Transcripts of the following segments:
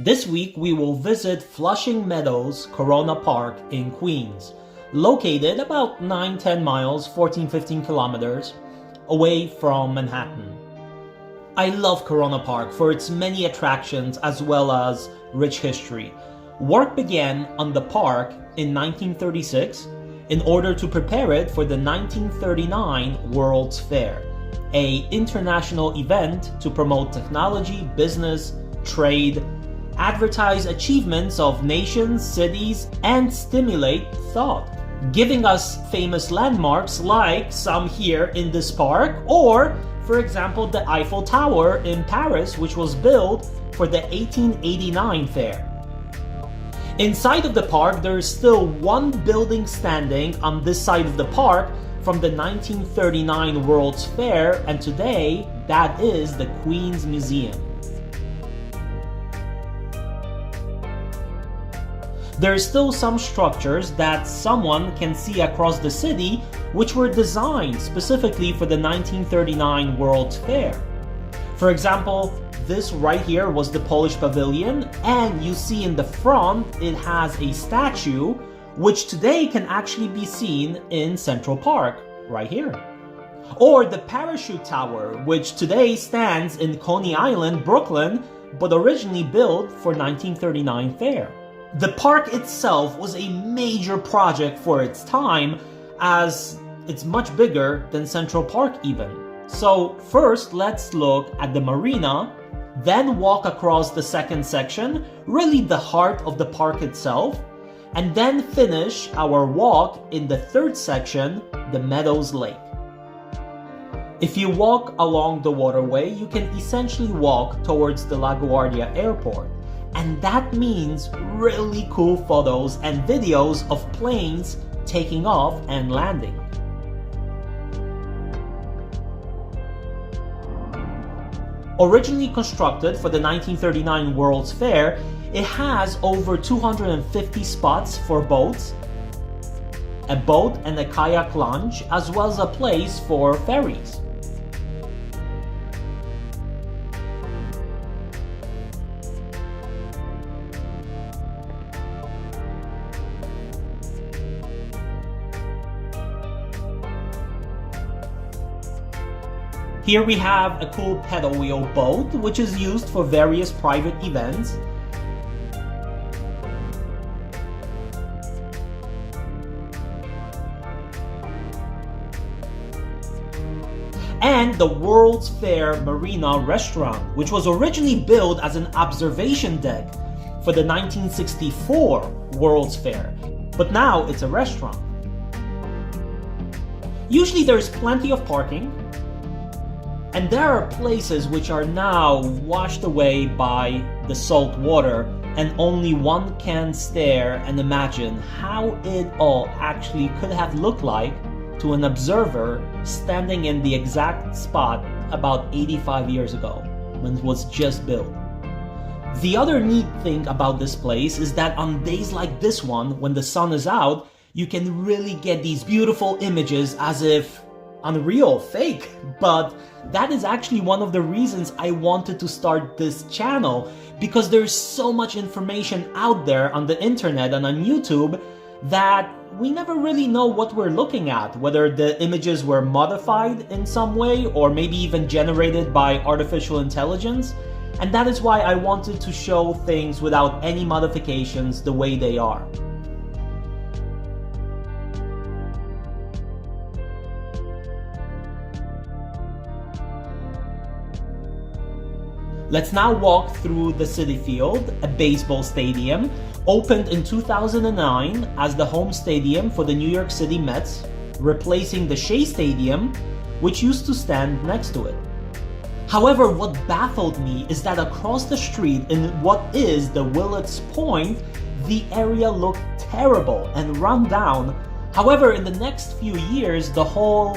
This week we will visit Flushing Meadows Corona Park in Queens, located about 9-10 miles, 14-15 kilometers away from Manhattan. I love Corona Park for its many attractions as well as rich history. Work began on the park in 1936 in order to prepare it for the 1939 World's Fair, an international event to promote technology, business, trade, advertise achievements of nations, cities, and stimulate thought, giving us famous landmarks like some here in this park, or, for example, the Eiffel Tower in Paris, which was built for the 1889 fair. Inside of the park, there is still one building standing on this side of the park from the 1939 World's Fair, and today that is the Queen's Museum. There are still some structures that someone can see across the city which were designed specifically for the 1939 World's Fair. For example, this right here was the Polish Pavilion, and you see in the front it has a statue which today can actually be seen in Central Park, right here. Or the Parachute Tower, which today stands in Coney Island, Brooklyn, but originally built for 1939 fair. The park itself was a major project for its time, as it's much bigger than Central Park even. So first let's look at the marina, then walk across the second section, really the heart of the park itself, and then finish our walk in the third section, the Meadows Lake. If you walk along the waterway, you can essentially walk towards the LaGuardia Airport. And that means really cool photos and videos of planes taking off and landing. Originally constructed for the 1939 World's Fair, it has over 250 spots for boats, a boat and a kayak launch, as well as a place for ferries. Here we have a cool pedal wheel boat, which is used for various private events. And the World's Fair Marina Restaurant, which was originally built as an observation deck for the 1964 World's Fair, but now it's a restaurant. Usually there's plenty of parking, and there are places which are now washed away by the salt water, and only one can stare and imagine how it all actually could have looked like to an observer standing in the exact spot about 85 years ago when it was just built. The other neat thing about this place is that on days like this one, when the sun is out, you can really get these beautiful images as if unreal, fake, but that is actually one of the reasons I wanted to start this channel, because there's so much information out there on the internet and on YouTube that we never really know what we're looking at, whether the images were modified in some way or maybe even generated by artificial intelligence, and that is why I wanted to show things without any modifications the way they are. Let's now walk through the Citi Field, a baseball stadium, opened in 2009 as the home stadium for the New York City Mets, replacing the Shea Stadium, which used to stand next to it. However, what baffled me is that across the street in what is the Willets Point, the area looked terrible and run down. However, in the next few years, the whole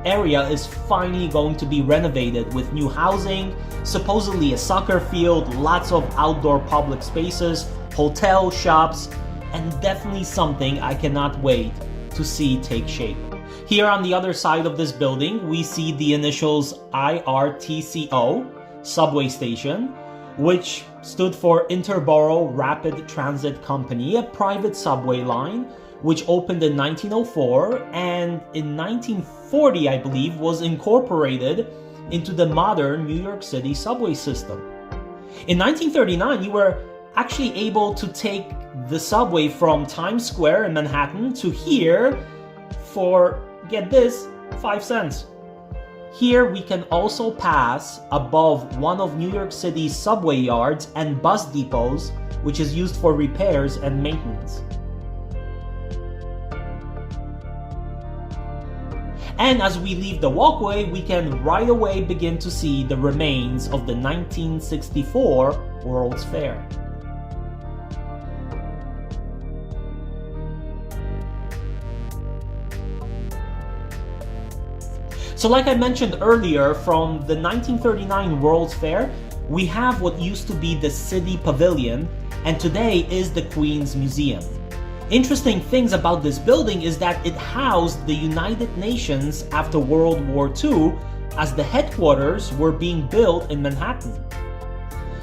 area is finally going to be renovated with new housing, supposedly a soccer field, lots of outdoor public spaces, hotel, shops, and definitely something I cannot wait to see take shape. Here on the other side of this building, we see the initials IRTCO, subway station, which stood for Interborough Rapid Transit Company, a private subway line which opened in 1904 and in 1940, I believe, was incorporated into the modern New York City subway system. In 1939, you were actually able to take the subway from Times Square in Manhattan to here for, get this, 5 cents. Here we can also pass above one of New York City's subway yards and bus depots, which is used for repairs and maintenance. And as we leave the walkway, we can right away begin to see the remains of the 1964 World's Fair. So like I mentioned earlier, from the 1939 World's Fair, we have what used to be the City Pavilion, and today is the Queen's Museum. Interesting things about this building is that it housed the United Nations after World War II, as the headquarters were being built in Manhattan.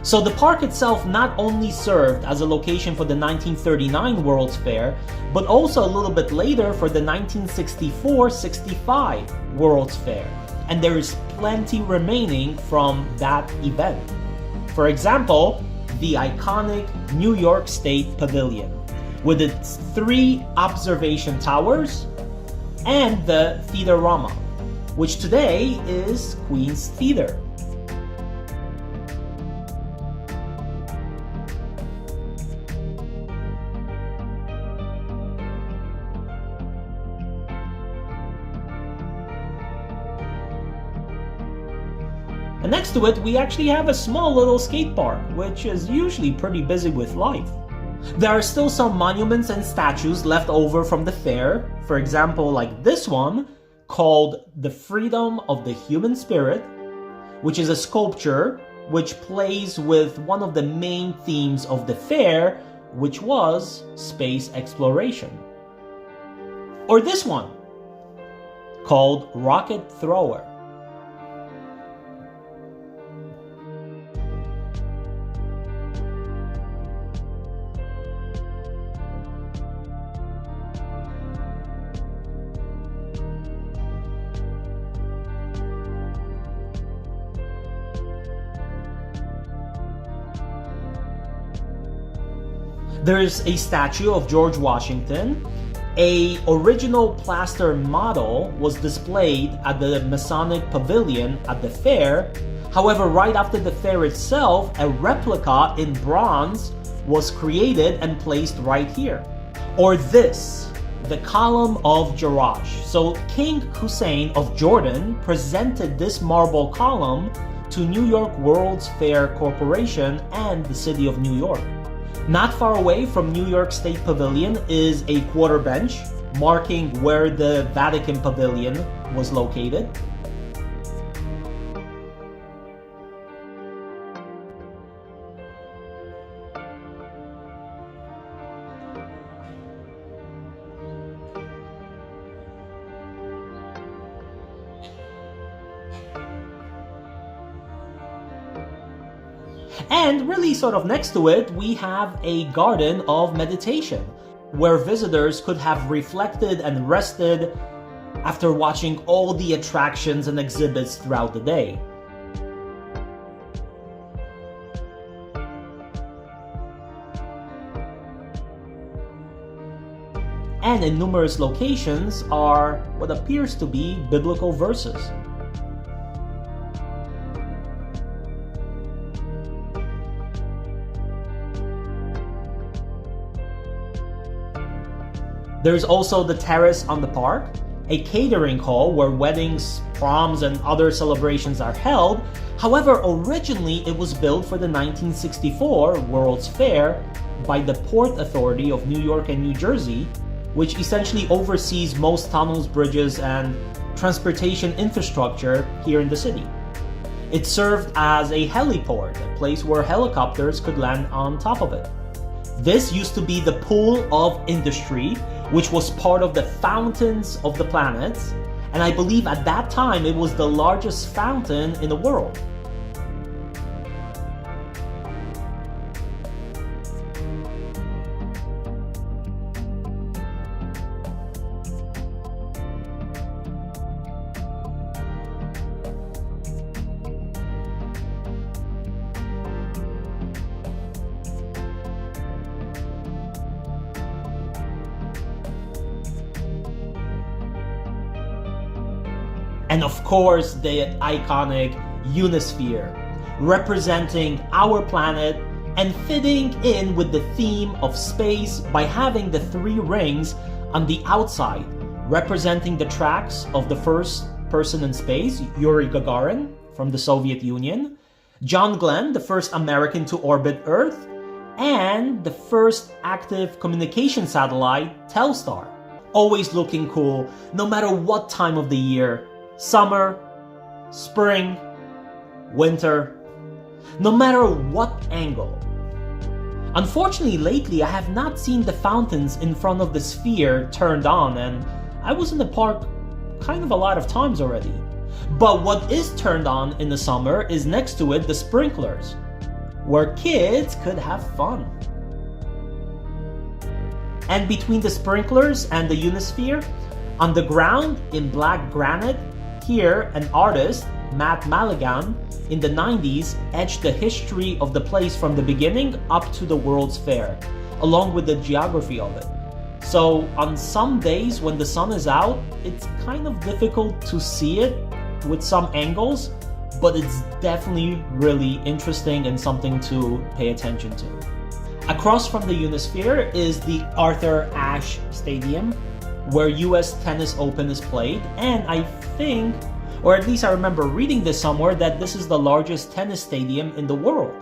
So the park itself not only served as a location for the 1939 World's Fair, but also a little bit later for the 1964-65 World's Fair, and there is plenty remaining from that event. For example, the iconic New York State Pavilion, with its 3 observation towers, and the Theaterama, which today is Queen's Theater. And next to it, we actually have a small little skate park, which is usually pretty busy with life. There are still some monuments and statues left over from the fair, for example like this one, called The Freedom of the Human Spirit, which is a sculpture which plays with one of the main themes of the fair, which was space exploration. Or this one, called Rocket Thrower. There's a statue of George Washington. An original plaster model was displayed at the Masonic Pavilion at the fair. However, right after the fair itself, a replica in bronze was created and placed right here. Or this, the Column of Jerash. So King Hussein of Jordan presented this marble column to New York World's Fair Corporation and the city of New York. Not far away from New York State Pavilion is a quarter bench, marking where the Vatican Pavilion was located. And really sort of next to it, we have a garden of meditation, where visitors could have reflected and rested after watching all the attractions and exhibits throughout the day. And in numerous locations are what appears to be biblical verses. There's also the terrace on the park, a catering hall where weddings, proms, and other celebrations are held. However, originally it was built for the 1964 World's Fair by the Port Authority of New York and New Jersey, which essentially oversees most tunnels, bridges, and transportation infrastructure here in the city. It served as a heliport, a place where helicopters could land on top of it. This used to be the pool of industry, which was part of the Fountains of the Planets, and I believe at that time it was the largest fountain in the world. And of course, the iconic Unisphere, representing our planet and fitting in with the theme of space by having the 3 rings on the outside, representing the tracks of the first person in space, Yuri Gagarin from the Soviet Union, John Glenn, the first American to orbit Earth, and the first active communication satellite, Telstar. Always looking cool, no matter what time of the year, summer, spring, winter, no matter what angle. Unfortunately, lately I have not seen the fountains in front of the sphere turned on, and I was in the park kind of a lot of times already. But what is turned on in the summer is next to it the sprinklers, where kids could have fun. And between the sprinklers and the Unisphere, on the ground in black granite, here an artist, Matt Maligan, in the 90s etched the history of the place from the beginning up to the World's Fair, along with the geography of it. So on some days when the sun is out, it's kind of difficult to see it with some angles, but it's definitely really interesting and something to pay attention to. Across from the Unisphere is the Arthur Ashe Stadium, where US Tennis Open is played, and I think, or at least I remember reading this somewhere, that this is the largest tennis stadium in the world.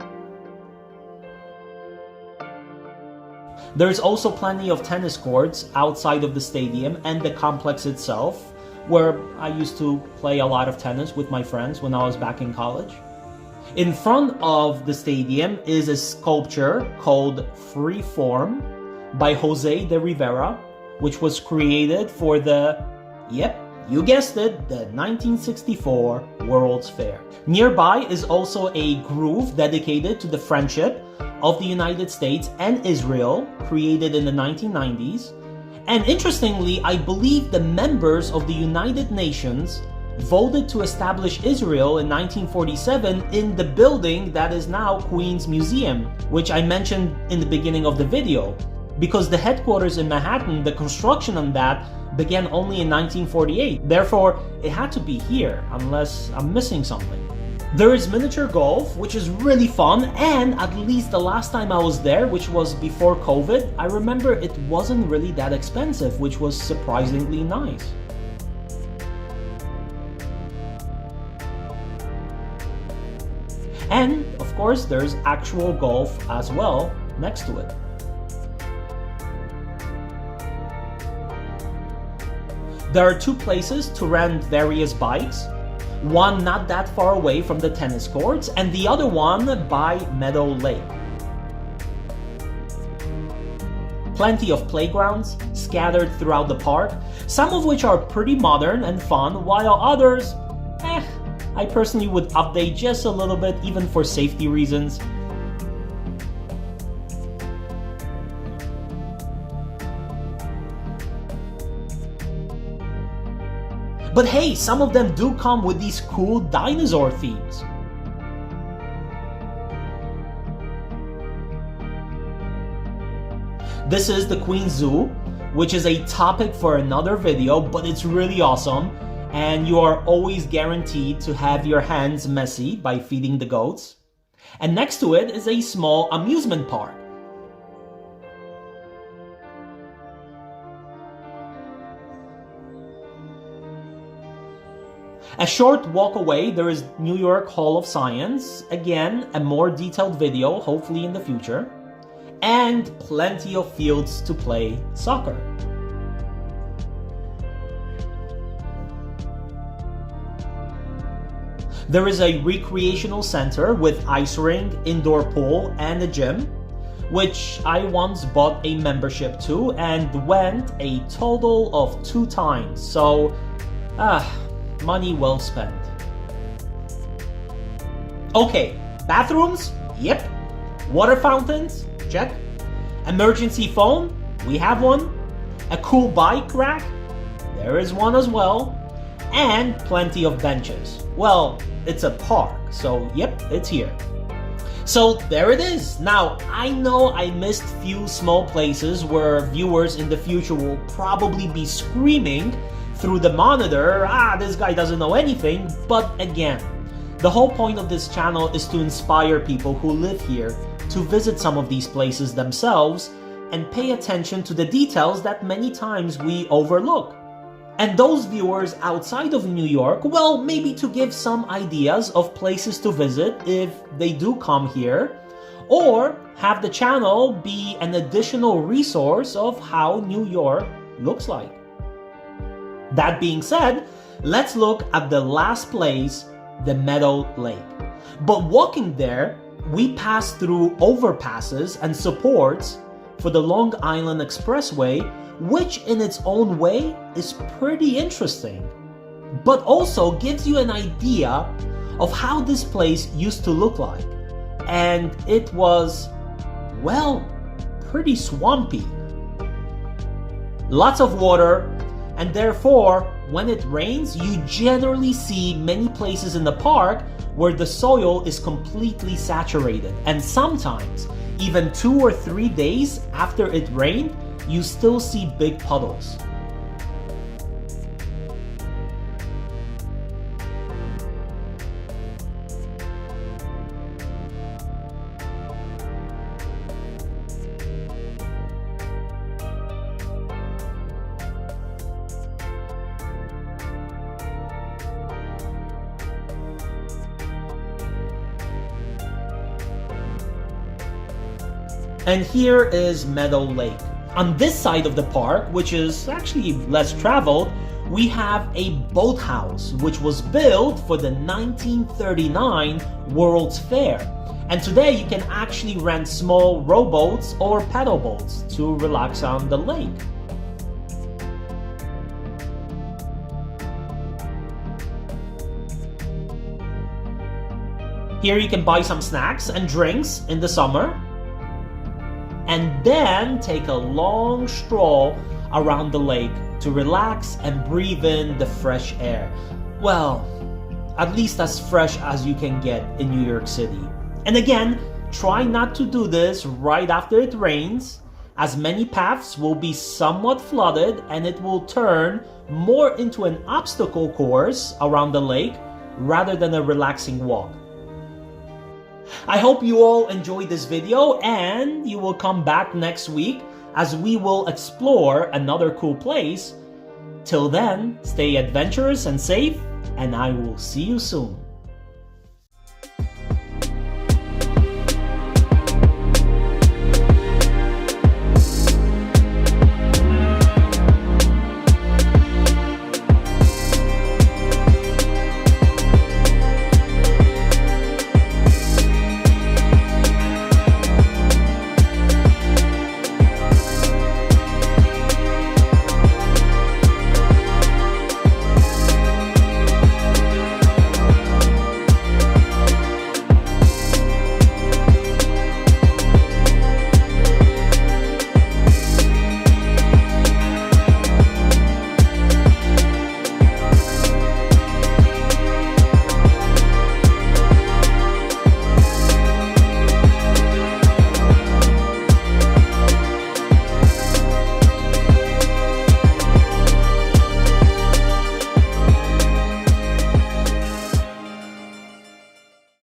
There's also plenty of tennis courts outside of the stadium and the complex itself, where I used to play a lot of tennis with my friends when I was back in college. In front of the stadium is a sculpture called Free Form by Jose de Rivera, which was created for the, yep, you guessed it, the 1964 World's Fair. Nearby is also a groove dedicated to the friendship of the United States and Israel, created in the 1990s. And interestingly, I believe the members of the United Nations voted to establish Israel in 1947 in the building that is now Queen's Museum, which I mentioned in the beginning of the video. Because the headquarters in Manhattan, the construction on that began only in 1948. Therefore, it had to be here, unless I'm missing something. There is miniature golf, which is really fun, and at least the last time I was there, which was before COVID, I remember it wasn't really that expensive, which was surprisingly nice. And, of course, there's actual golf as well next to it. There are 2 places to rent various bikes, one not that far away from the tennis courts, and the other one by Meadow Lake. Plenty of playgrounds scattered throughout the park, some of which are pretty modern and fun, while others, I personally would update just a little bit, even for safety reasons. But hey, some of them do come with these cool dinosaur themes. This is the Queen's Zoo, which is a topic for another video, but it's really awesome, and you are always guaranteed to have your hands messy by feeding the goats. And next to it is a small amusement park. A short walk away, there is New York Hall of Science, again, a more detailed video, hopefully in the future, and plenty of fields to play soccer. There is a recreational center with ice rink, indoor pool, and a gym, which I once bought a membership to and went a total of 2 times, so, money well spent. Okay, bathrooms? Yep. Water fountains? Check. Emergency phone? We have one. A cool bike rack? There is one as well. And plenty of benches. Well, it's a park, so yep, it's here. So there it is. Now, I know I missed few small places where viewers in the future will probably be screaming through the monitor, this guy doesn't know anything. But again, the whole point of this channel is to inspire people who live here to visit some of these places themselves and pay attention to the details that many times we overlook. And those viewers outside of New York, well, maybe to give some ideas of places to visit if they do come here, or have the channel be an additional resource of how New York looks like. That being said, let's look at the last place, the Meadow Lake. But walking there, we pass through overpasses and supports for the Long Island Expressway, which in its own way is pretty interesting, but also gives you an idea of how this place used to look like. And it was, well, pretty swampy. Lots of water, and therefore, when it rains, you generally see many places in the park where the soil is completely saturated. And sometimes, even 2 or 3 days after it rained, you still see big puddles. And here is Meadow Lake. On this side of the park, which is actually less traveled, we have a boathouse which was built for the 1939 World's Fair. And today you can actually rent small rowboats or paddle boats to relax on the lake. Here you can buy some snacks and drinks in the summer, and then take a long stroll around the lake to relax and breathe in the fresh air. Well, at least as fresh as you can get in New York City. And again, try not to do this right after it rains, as many paths will be somewhat flooded and it will turn more into an obstacle course around the lake rather than a relaxing walk. I hope you all enjoyed this video and you will come back next week as we will explore another cool place. Till then, stay adventurous and safe, and I will see you soon.